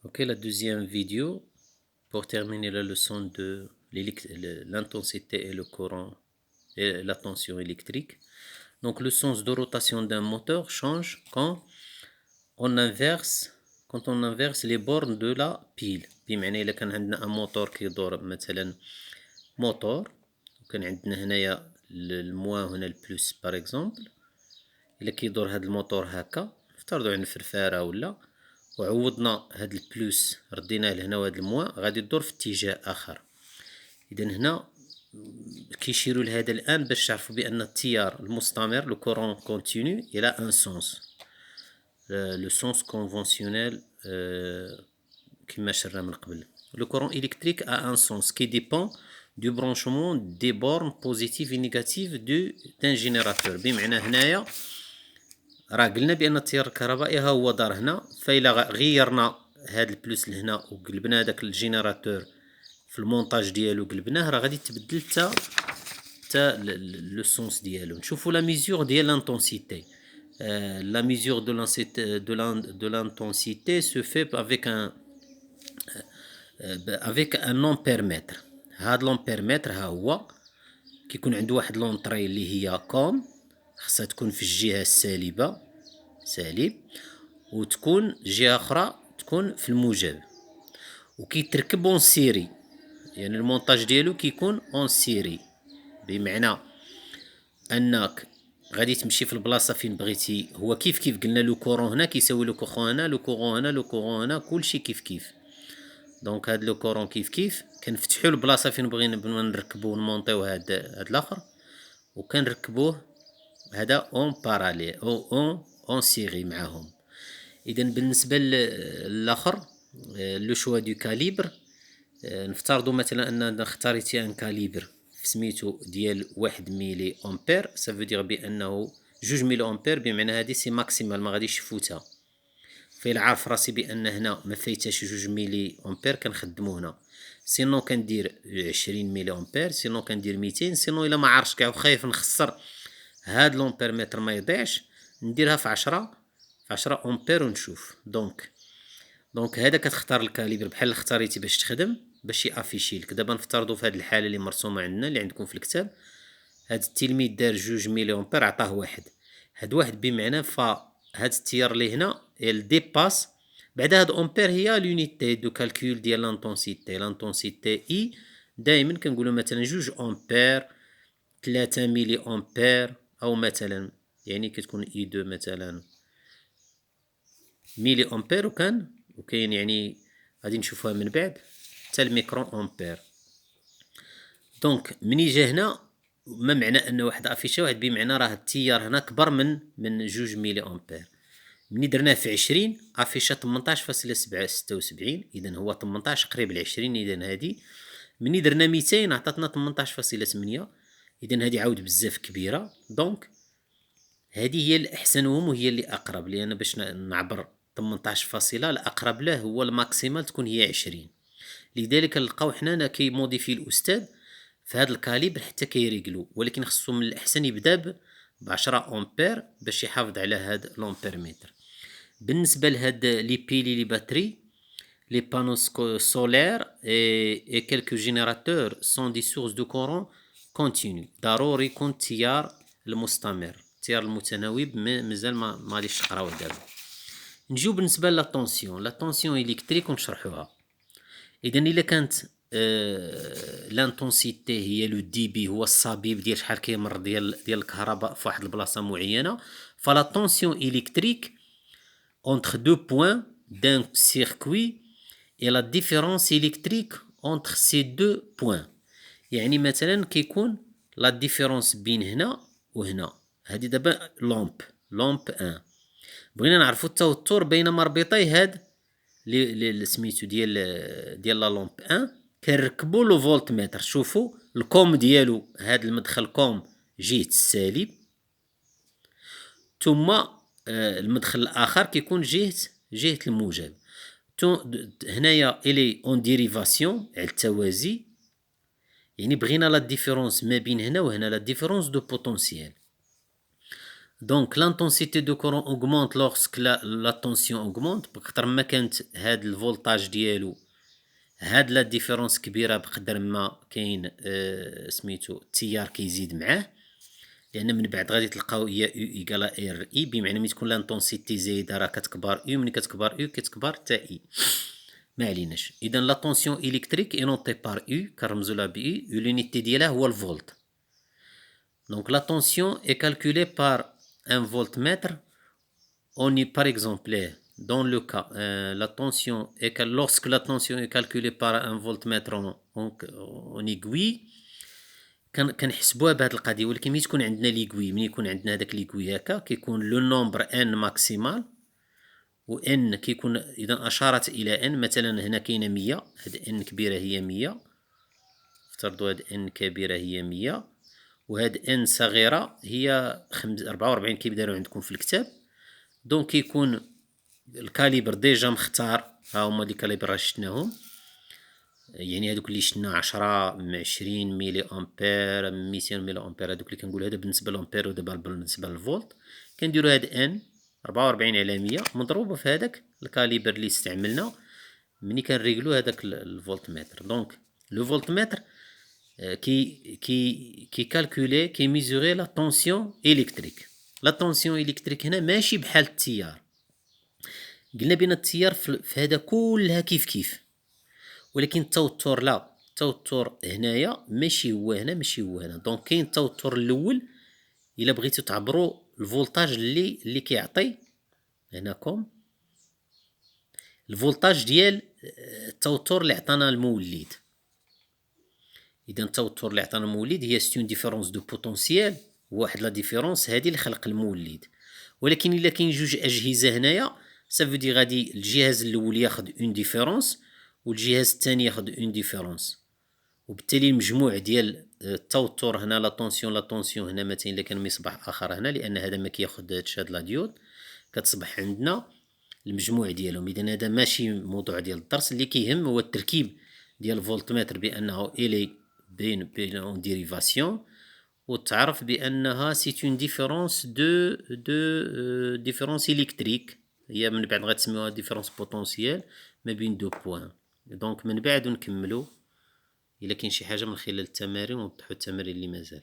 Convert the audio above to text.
Ok, la deuxième vidéo pour terminer la leçon de l'intensité et le courant et la tension électrique. Donc le sens de rotation d'un moteur change quand on inverse les bornes de la pile. بمعنى إلا كان عندنا un moteur كيدور مثلا موتور وكان عندنا هنايا الموا هنا البلوس باغ اكزومبل. إلا كيدور هاد الموتور هكا نفترضو عندنا فرفارة ولا وعوضنا هاد البلوس رديناه لهنا وهاد الموا غادي يدور في اتجاه آخر. إذا هنا كيشيرو لهذا الآن باش تعرفو بأن التيار المستمر لو كورون كونتينيو إلى ان سونس لو سونس كونفونسيونيل كيما شرنا من قبل. لو كورون إلكتريك ا ان سونس كي ديبون دو برونشمون دي بورن بوزيتيف و نيجاتيف دان جينيراتور. بمعنى هنايا راه قلنا بان التيار الكهربائي ها هو دار هنا، فإلا غيرنا هاد البلوس لهنا وقلبنا داك الجينيراتور في المونتاج ديالو قلبناه راه غادي تبدل تا لو سونس ديالو. نشوفوا لا ميزور ديال لانتونسيتي. لا ميزور de l'intensité se fait avec un ampèremètre. هاد لامبيرمتر ها هو كيكون عنده واحد لونطري اللي هي كوم، خاصها تكون في الجهة السالبة سالب، وتكون جهة أخرى تكون في الموجب، وكيتركب اون سيري. يعني المونتاج ديالو كيكون اون سيري، بمعنى انك غادي تمشي في البلاصه فين بغيتي. هو كيف قلنا لو كورون هنا كيساوي لو كورون هنا، لو كورون هنا، لو كورون هنا، كلشي كيف. دونك هاد لو كورون كيف كنفتحو البلاصه فين بغينا نركبو نمونطيو هاد الاخر، وكنركبوه هذا اون باراليل او اون سيري معاهم. اذا بالنسبه للاخر لو شوا دو كاليبر، نفترضوا مثلا ان اختاريتي ان كاليبر سميتو ديال 1 ميلي امبير، سافو دير بانه 2 ميلي امبير، بمعنى هادي سي ماكسيمال ما غاديش يفوتها. فإلا عارف راسي بان هنا ما فايتاش 2 ميلي امبير كنخدمو هنا، سينو كندير 20 ميلي امبير، سينو كندير 200، سينو الا ما عارفش كاع وخايف نخسر هاد لومبيرمتر ما يضيعش نديرها في 10 امبير ونشوف. دونك هذا كتختار الكاليبر بحال اللي اختاريتي باش تخدم باش يافيشي لك. دابا نفترضوا في هذه الحاله اللي مرسومه عندنا اللي عندكم في الكتاب، هذا التلميذ دار 2 ميلي امبير عطاه واحد، هاد واحد بمعنى فهاد التيار اللي هنا ديباس. بعد هاد امبير هي لونيتي دو كالكول ديال لانتونسيتي اي. دائما كنقولوا مثلا 2 امبير، 3 ميلي امبير، او مثلا يعني كتكون اي 2 مثلا ميلي امبير، وكاين يعني غادي نشوفوها من بعد حتى الميكرون امبير. دونك مني جا هنا ما معنى ان واحد افيشا واحد، بمعنى راه التيار هنا كبر من 2 ميلي امبير. مني درناه في 20 افيشا 18.76، اذا هو 18 قريب ل 20. اذا هادي مني درنا 200 عطاتنا 18.8، اذا هادي عاود بزاف كبيره. دونك هذه هي الأحسنهم وهي اللي أقرب، لأن باش نعبر 18 فاصلة الأقرب له هو الماكسيمال تكون هي 20. لذلك نلقاو حنا كيموديفي الأستاذ في هذا الكاليبر حتى كيريقلو، ولكن خصو من الأحسن يبدا ب10 أمبير باش يحافظ على هذا لومبيرمتر. بالنسبة لهاد لي بيلي لي باتري، لي بانو سولير اي كالكو جينيراتور سون دي سورس دو كورون كونتينيو. ضروري يكون التيار المستمر، التيار المتناوب مازال ما غاديش تقراوه دابا. نجيو بالنسبه لا طونسيون الكتريك ونشرحوها. اذا الا كانت لانتونسيتي هي لو دي بي، هو الصبيب ديال شحال كيمر ديال الكهرباء في واحد البلاصه معينه، فلا طونسيون الكتريك entre deux points d'un circuit et la différence électrique entre ces deux points. يعني مثلا كيكون لا ديفيرونس بين هنا وهنا، هذه دابا لومب 1. بغينا نعرفوا التوتر بين مربطي هاد اللي سميتو ديال لا لومب 1. كنركبوا لو فولتمتر، شوفوا الكوم ديالو، هاد المدخل كوم جهه السالب، ثم المدخل الاخر كيكون جهه الموجب. هنايا الي اون ديريفاسيون على التوازي، يعني بغينا لا ديفيرونس ما بين هنا وهنا، لا ديفيرونس دو بوتونسييل. دونك l'intensité de courant augmente lorsque la tension augmente. بقدر ما كانت هاد الفولتاج ديالو هاد لا ديفيرونس كبيرة بقدر ما كاين سميتو التيار كيزيد معاه، لأن من بعد غادي تلقاو هي U إيكالا ار إي، بمعنى ملي تكون لانتونسيتي زايدة راه كتكبر U، ملي كتكبر U كتكبر تا إي. ما عليناش. إذا لا طونسيون إلكتريك إي نوتي بار U، كنرمزولها ب U، لونيتي ديالها هو الفولت. دونك لا طونسيون إي كالكولي بار ان voltmètre. On y, par exemple, dans le cas, lorsque la tension est calculée par un voltmètre en aiguille, كنحسبوها بهاد القضيه. ولكن ملي تكون عندنا ليكوي، ملي يكون عندنا هذاك ليكوي هكا كيكون لو نومبر ان ماكسيمال، و ان كيكون اذا اشارت الى ان. مثلا هنا كاينه 100، هاد ان كبيره هي 100، افترضوا هاد ان كبيره هي 100، وهاد ان صغيره هي 44 كيبداو عندكم في الكتاب. دونك كيكون الكاليبر ديجا مختار، ها هما لي كاليبر راه شفناهم، يعني هادوك اللي شفنا 10 20 ميلي امبير 200 ميلي امبير، هادوك اللي كنقول هذا بالنسبه للامبير ودابا بالنسبه للفولت. كنديرو هاد ان 44 على 100 مضروبه في هذاك الكاليبر اللي استعملنا ملي كنريغلو هذاك الفولت متر. دونك لو فولت متر كي كالكولي كي ميزوري لا طونسيون الكتريك. لا طونسيون الكتريك هنا ماشي بحال التيار، قلنا بان التيار في هذا كلها كيف كيف، ولكن التوتر لا، التوتر هنايا ماشي هو هنا ماشي هو هنا. دونك كاين التوتر الاول الا بغيتو تعبروا الفولتاج اللي كيعطي هناكم الفولتاج ديال التوتر اللي عطانا المولد. اذا التوتر اللي عطانا المولد هي ستون ديفيرونس دو بوتونسييل، واحد لا ديفيرونس هذه اللي خلق المولد. ولكن الا كاين جوج اجهزه هنايا سافو غادي الجهاز الاول ياخذ اون ديفيرونس والجهاز الثاني ياخذ اون ديفيرونس، وبالتالي المجموع ديال التوتر هنا لا طونسيون هنا مثلا الا كان مصباح اخر هنا، لان هذا ما كياخذ هاد لا ديود، كتصبح عندنا المجموع ديالهم. اذا هذا ماشي موضوع ديال الدرس، اللي كيهم هو التركيب ديال الفولتمتر بانه الي بين اون ديريفاسيون، وتعرف بانها سي اون ديفيرونس دو ديفيرونس الكتريك، هي من بعد غتسميوها ديفيرونس بوتونسييل ما بين دو بوين. دونك من بعد نكملوا الا كاين شي حاجه من خلال التمارين ونوضحوا التمارين اللي مازال.